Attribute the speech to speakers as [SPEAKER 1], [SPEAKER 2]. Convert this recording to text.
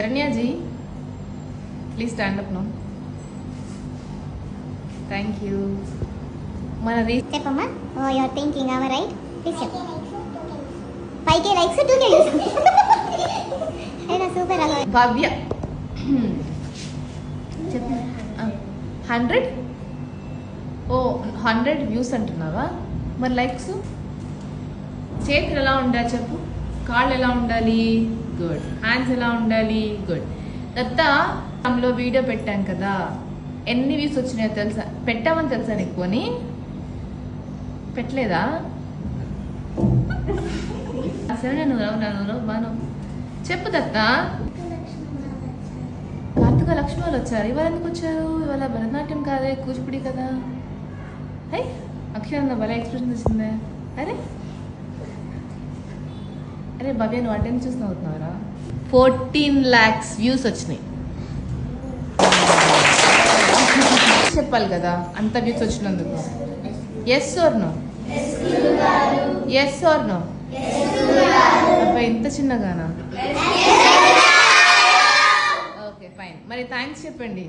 [SPEAKER 1] Rania ji, please stand up now. Thank you. Mana
[SPEAKER 2] Cheppamma. Oh, you are thinking, am I right? Please check. 5K likes, 2K views. Super.
[SPEAKER 1] Bhavya. 100? Oh, 100 views అంటున్నావా? మరి likes? చేతులు ఎలా ఉండాలి చెప్పు? కాళ్ళు ఎలా ఉండాలి? Good. Hands ఎలా ఉండాలి? గుడ్. దత్తాలో వీడియో పెట్టాం కదా, ఎన్ని వ్యూస్ వచ్చినాయో తెలుసా? పెట్టామని తెలుసా నీకు? పోనీ పెట్టలేదా? సరే నువ్వు బాను చెప్పు దత్త. కార్తీక లక్ష్మి వాళ్ళు వచ్చారు. ఇవాళ ఎందుకు వచ్చారు? ఇవాళ భరతనాట్యం కాదే, కూచిపూడి కదా. అయ్యి అక్షర భలే ఎక్స్ప్రెషన్ వచ్చిందే. అరే అరే భవ్య, నువ్వు అంటే చూసిన అవుతున్నావురా. 14 lakhs వ్యూస్ వచ్చినాయి. చెప్పాలి కదా అంత వ్యూస్ వచ్చినందుకు. Yes or no? Yes or no? అబ్బాయి ఇంత చిన్నగానా? Okay fine. మరి థ్యాంక్స్ చెప్పండి.